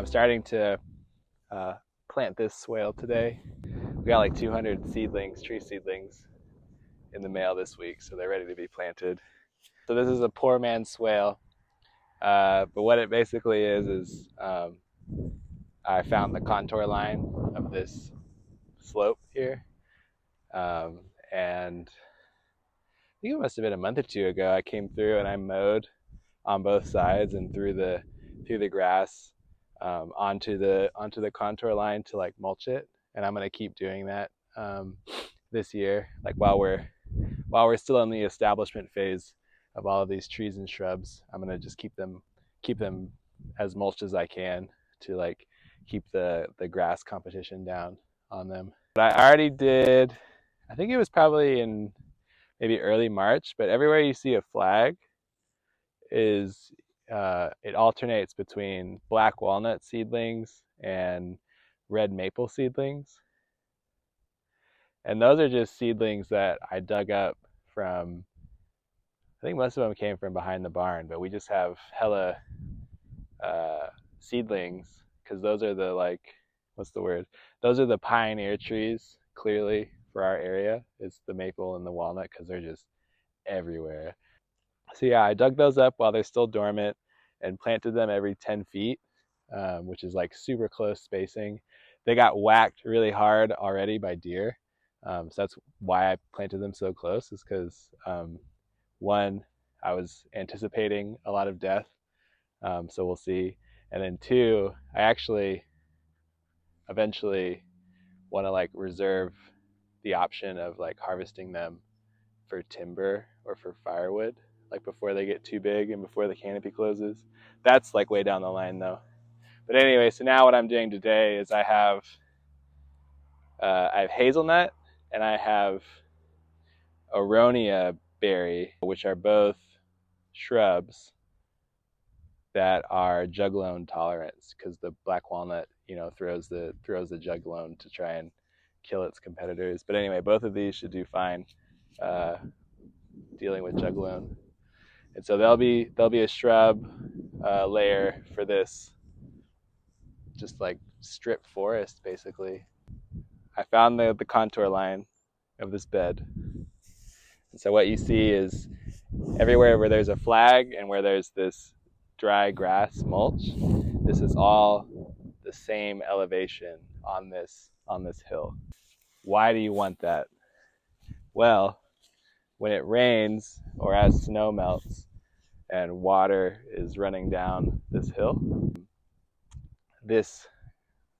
I'm starting to plant this swale today. We got like 200 seedlings, tree seedlings, in the mail this week, so they're ready to be planted. So this is a poor man's swale, but what it basically is I found the contour line of this slope here, and I think it must have been a month or two ago. I came through and I mowed on both sides and through the grass onto the contour line to like mulch it, and I'm gonna keep doing that this year, like while we're still in the establishment phase of all of these trees and shrubs. I'm gonna just keep them as mulched as I can to like keep the grass competition down on them. But I already did, I think it was probably in maybe early March, but everywhere you see a flag is it alternates between black walnut seedlings and red maple seedlings. And those are just seedlings that I dug up from, I think most of them came from behind the barn, but we just have hella seedlings because those are the, like, what's the word? Those are the pioneer trees, clearly, for our area. It's the maple and the walnut because they're just everywhere. So yeah, I dug those up while they're still dormant and planted them every 10 feet, which is like super close spacing. They got whacked really hard already by deer. So that's why I planted them so close, is because one, I was anticipating a lot of death, so we'll see. And then two, I actually eventually want to like reserve the option of like harvesting them for timber or for firewood, like before they get too big and before the canopy closes. That's like way down the line though. But anyway, so now what I'm doing today is I have hazelnut and I have aronia berry, which are both shrubs that are juglone tolerant, because the black walnut, throws the juglone to try and kill its competitors. But anyway, both of these should do fine dealing with juglone. And so there'll be a shrub layer for this, just like strip forest basically. I found the contour line of this bed. And so what you see is everywhere where there's a flag and where there's this dry grass mulch, this is all the same elevation on this hill. Why do you want that? Well, when it rains or as snow melts and water is running down this hill, this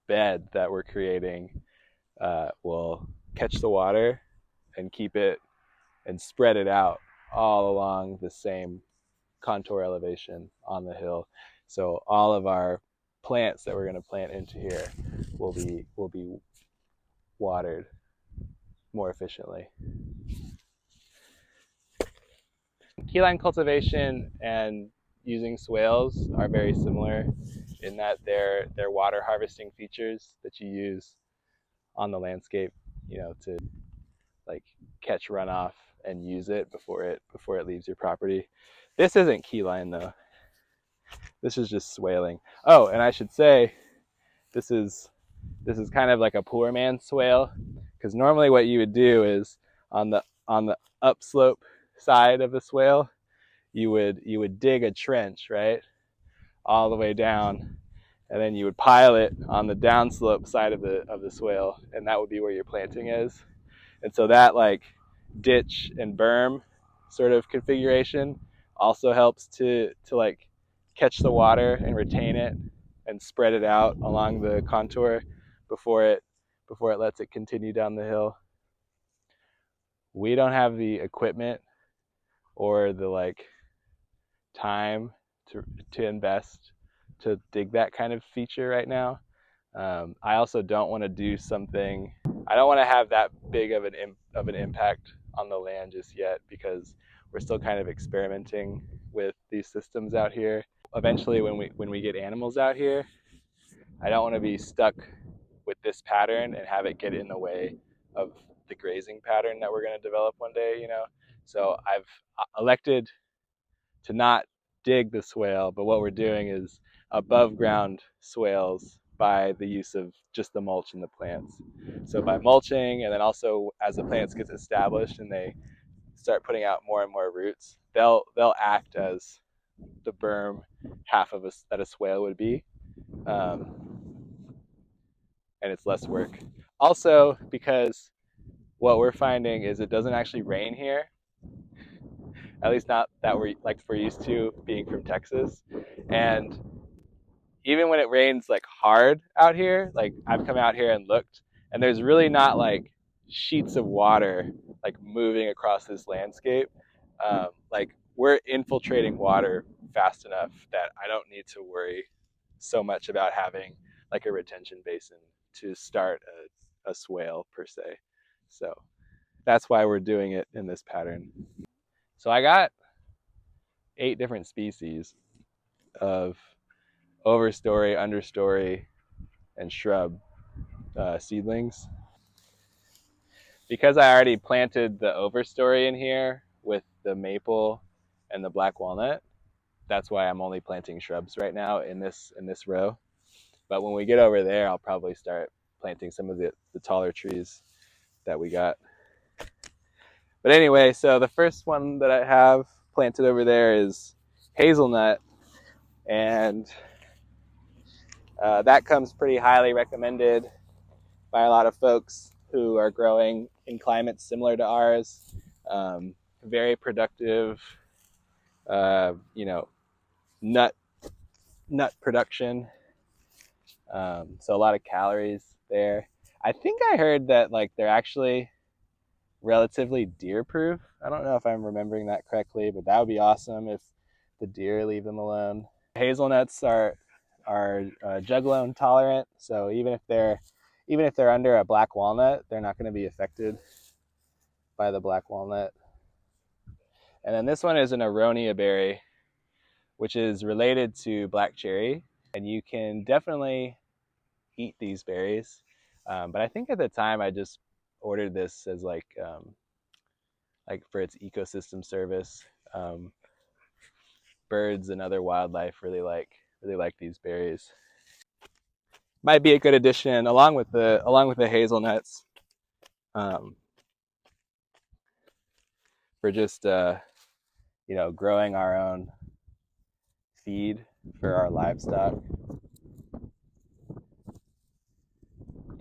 bed that we're creating will catch the water and keep it and spread it out all along the same contour elevation on the hill. So all of our plants that we're going to plant into here will be watered more efficiently. Keyline cultivation and using swales are very similar in that they're water harvesting features that you use on the landscape, to like catch runoff and use it before it leaves your property. This isn't keyline though. This is just swaling. Oh, and I should say this is kind of like a poor man's swale, because normally what you would do is on the upslope side of the swale, you would dig a trench, right, all the way down, and then you would pile it on the downslope side of the swale, and that would be where your planting is. And so that like ditch and berm sort of configuration also helps to like catch the water and retain it and spread it out along the contour before it lets it continue down the hill. We don't have the equipment or the like time to invest to dig that kind of feature right now. I also don't want to do something. I don't want to have that big of an impact on the land just yet, because we're still kind of experimenting with these systems out here. Eventually, when we get animals out here, I don't want to be stuck with this pattern and have it get in the way of the grazing pattern that we're going to develop one day. So I've elected to not dig the swale, but what we're doing is above ground swales by the use of just the mulch in the plants. So by mulching, and then also as the plants get established and they start putting out more and more roots, they'll act as the berm half of that a swale would be, and it's less work. Also, because what we're finding is it doesn't actually rain here, at least not that we're used to being from Texas, and even when it rains like hard out here, like I've come out here and looked, and there's really not like sheets of water like moving across this landscape. Like we're infiltrating water fast enough that I don't need to worry so much about having like a retention basin to start a swale per se. So that's why we're doing it in this pattern. So I got 8 different species of overstory, understory, and shrub seedlings. Because I already planted the overstory in here with the maple and the black walnut, that's why I'm only planting shrubs right now in this row. But when we get over there, I'll probably start planting some of the taller trees that we got. But anyway, so the first one that I have planted over there is hazelnut, and that comes pretty highly recommended by a lot of folks who are growing in climates similar to ours. Very productive, nut production. So a lot of calories there. I think I heard that like they're actually relatively deer proof. I don't know if I'm remembering that correctly, but that would be awesome if the deer leave them alone. Hazelnuts are juglone tolerant, so even if they're under a black walnut, they're not going to be affected by the black walnut. And then this one is an aronia berry, which is related to black cherry, and you can definitely eat these berries. But I think at the time I just ordered this as like for its ecosystem service. Birds and other wildlife really like these berries. Might be a good addition along with the hazelnuts, for just growing our own feed for our livestock.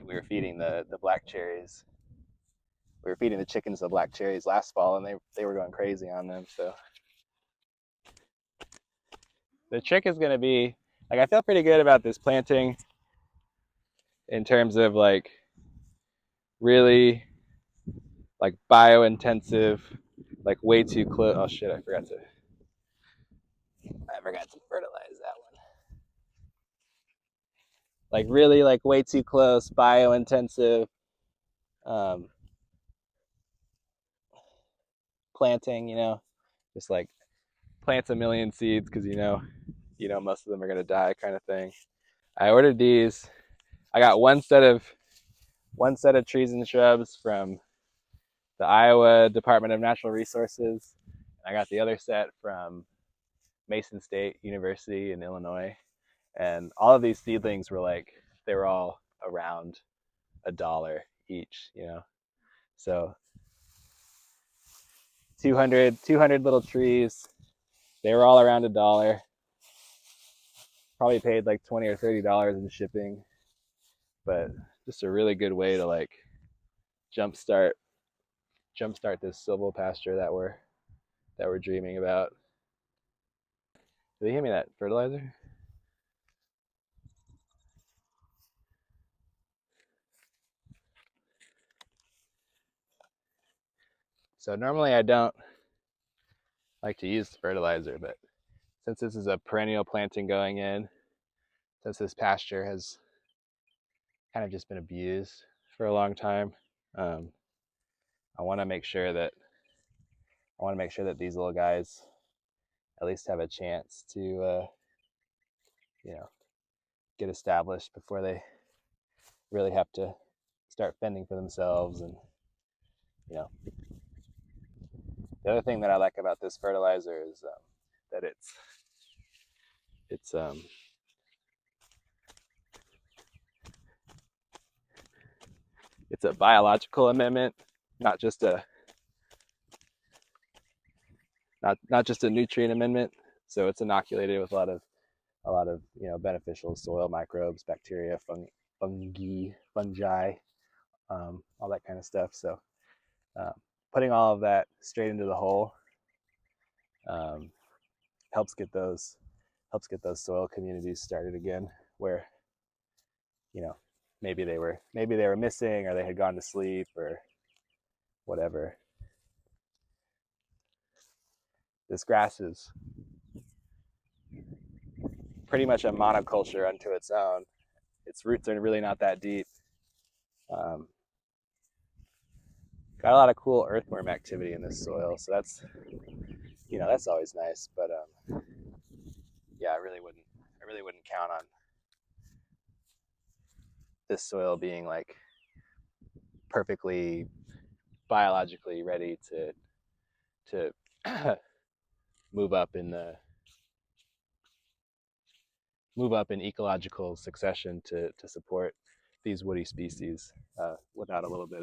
We were feeding the black cherries. We were feeding the chickens the black cherries last fall, and they were going crazy on them. So the trick is going to be, like, I feel pretty good about this planting in terms of like really like bio-intensive, like way too close. Oh shit, I forgot to fertilize that one. Like really like way too close, bio-intensive planting, just like plant a million seeds because most of them are going to die kind of thing. I ordered these. I got one set of trees and shrubs from the Iowa Department of Natural Resources. I got the other set from Mason State University in Illinois. And all of these seedlings they were all around $1 each, So 200 little trees. They were all around $1. Probably paid like $20 or $30 in shipping, but just a really good way to like jumpstart this SilvoPasture that we're dreaming about. Did they hand me that fertilizer? So normally I don't like to use fertilizer, but since this is a perennial planting going in, since this pasture has kind of just been abused for a long time, I want to make sure that these little guys at least have a chance to get established before they really have to start fending for themselves. And the other thing that I like about this fertilizer is that It's it's a biological amendment, not just a not just a nutrient amendment. So it's inoculated with a lot of beneficial soil microbes, bacteria, fungi, all that kind of stuff. So uh, putting all of that straight into the hole um, helps get those soil communities started again, where maybe they were missing, or they had gone to sleep, or whatever. This grass is pretty much a monoculture unto its own. Its roots are really not that deep. Um, got a lot of cool earthworm activity in this soil, so that's always nice. But yeah, I really wouldn't count on this soil being like perfectly biologically ready to move up in ecological succession to support these woody species without a little bit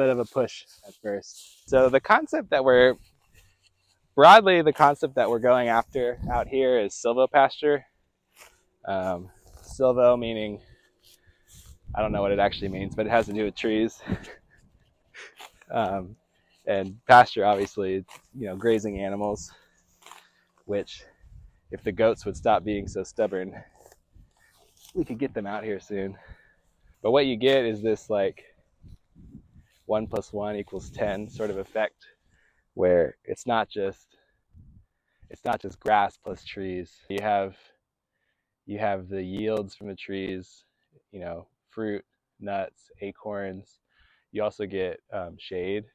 of a push at first. So the concept that we're going after out here is SilvoPasture. Silvo meaning, I don't know what it actually means, but it has to do with trees. And pasture, obviously, grazing animals, which, if the goats would stop being so stubborn, we could get them out here soon. But what you get is this like 1 + 1 = 10 sort of effect, where it's not just grass plus trees. You have the yields from the trees, fruit, nuts, acorns. You also get shade.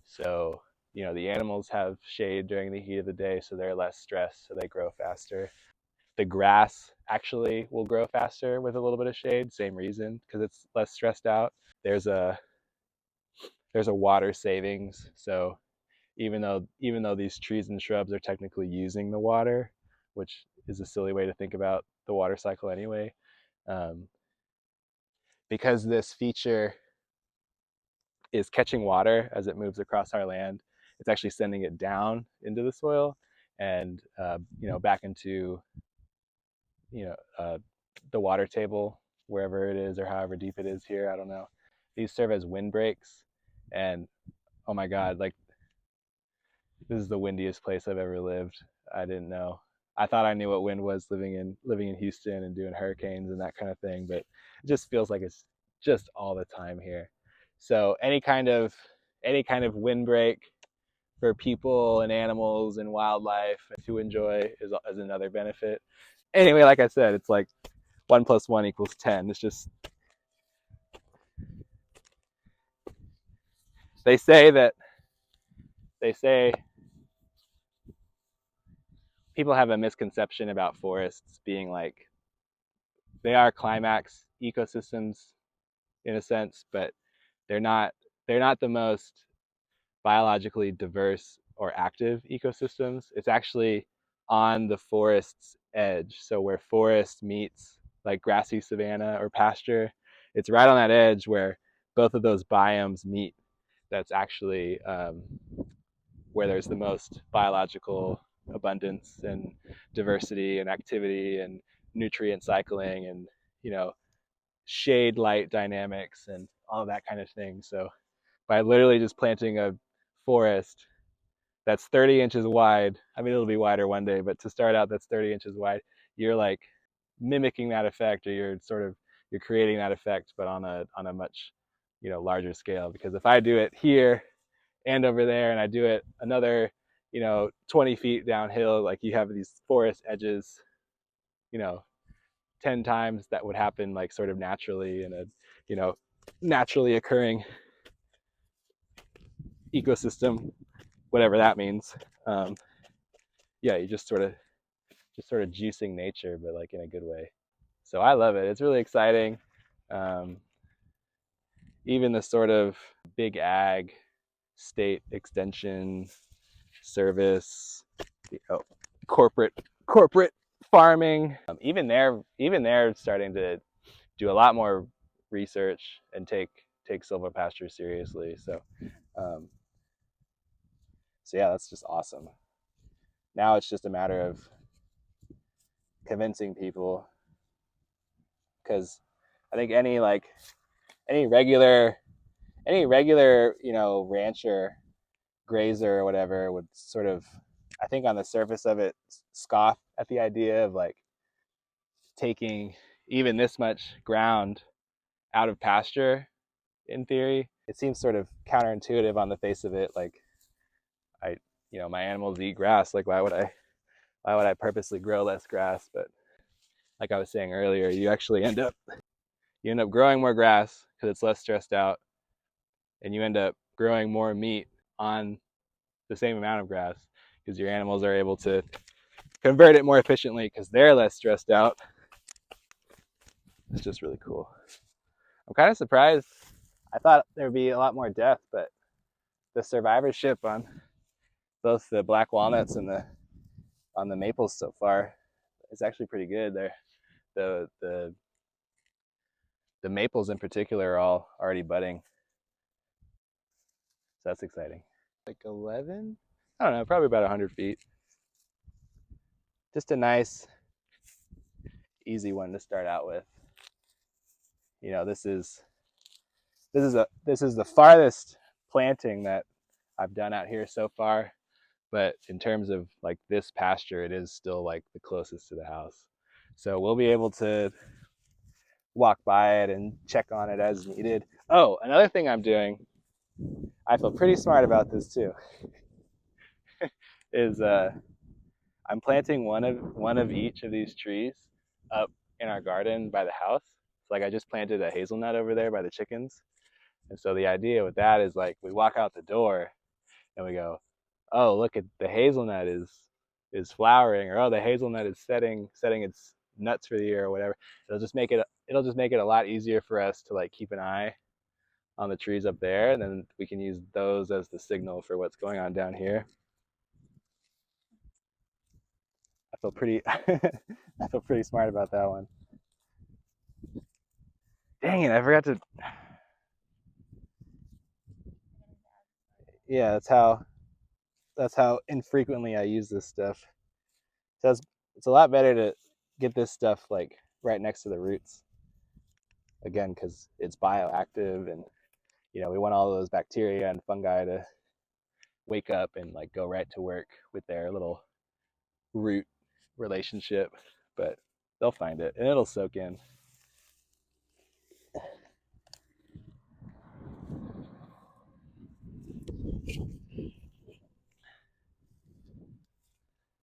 So, the animals have shade during the heat of the day, so they're less stressed, so they grow faster. The grass actually will grow faster with a little bit of shade, same reason, because it's less stressed out. There's a water savings. So even though these trees and shrubs are technically using the water, which is a silly way to think about the water cycle anyway, um, because this feature is catching water as it moves across our land, it's actually sending it down into the soil and back into the water table, wherever it is or however deep it is here. I don't know. These serve as windbreaks, and oh my God, like, this is the windiest place I've ever lived. I didn't know. I thought I knew what wind was living in Houston and doing hurricanes and that kind of thing, but it just feels like it's just all the time here. So any kind of windbreak for people and animals and wildlife to enjoy is another benefit. Anyway, like I said, it's like 1 + 1 = 10. It's just, they say people have a misconception about forests being like, they are climax ecosystems in a sense, but they're not the most biologically diverse or active ecosystems. It's actually on the forest's edge. So where forest meets like grassy savanna or pasture, it's right on that edge where both of those biomes meet. That's actually where there's the most biological abundance and diversity and activity and nutrient cycling and shade light dynamics and all of that kind of thing. So by literally just planting a forest that's 30 inches wide, I mean, it'll be wider one day, but to start out, that's 30 inches wide, you're like mimicking that effect, or you're creating that effect, but on a much larger scale. Because if I do it here and over there, and I do it another 20 feet downhill, like, you have these forest edges, 10 times that would happen like sort of naturally in a naturally occurring ecosystem, whatever that means. Yeah, you just sort of juicing nature, but like in a good way. So I love it. It's really exciting. Even the sort of big ag state extension service, corporate farming. Even they're starting to do a lot more research and take SilvoPasture seriously. Um, so yeah, that's just awesome. Now it's just a matter of convincing people, because I think any regular rancher, grazer or whatever would sort of, I think on the surface of it, scoff at the idea of like taking even this much ground out of pasture. In theory, it seems sort of counterintuitive on the face of it. Like, my animals eat grass. Like, why would I purposely grow less grass? But like I was saying earlier, you actually end up growing more grass because it's less stressed out, and you end up growing more meat on the same amount of grass because your animals are able to convert it more efficiently because they're less stressed out. It's just really cool. I'm kind of surprised. I thought there'd be a lot more death, but the survivorship on both the black walnuts and on the maples so far is actually pretty good. The maples in particular are all already budding, so that's exciting. Like 11, I don't know, probably about 100 feet. Just a nice, easy one to start out with. This is the farthest planting that I've done out here so far, but in terms of like this pasture, it is still like the closest to the house. So we'll be able to walk by it and check on it as needed. Oh, another thing I'm doing, I feel pretty smart about this too, is I'm planting one of each of these trees up in our garden by the house. So like I just planted a hazelnut over there by the chickens. And so the idea with that is like we walk out the door and we go, oh, look at the hazelnut is flowering, or oh, the hazelnut is setting its nuts for the year or whatever. It'll just make it a lot easier for us to like keep an eye on the trees up there, and then we can use those as the signal for what's going on down here. I feel pretty I feel pretty smart about that one. Dang it, I forgot to. Yeah, that's how infrequently I use this stuff. So it's a lot better to get this stuff like right next to the roots. Again, because it's bioactive, and we want all those bacteria and fungi to wake up and like go right to work with their little root relationship. But they'll find it and it'll soak in.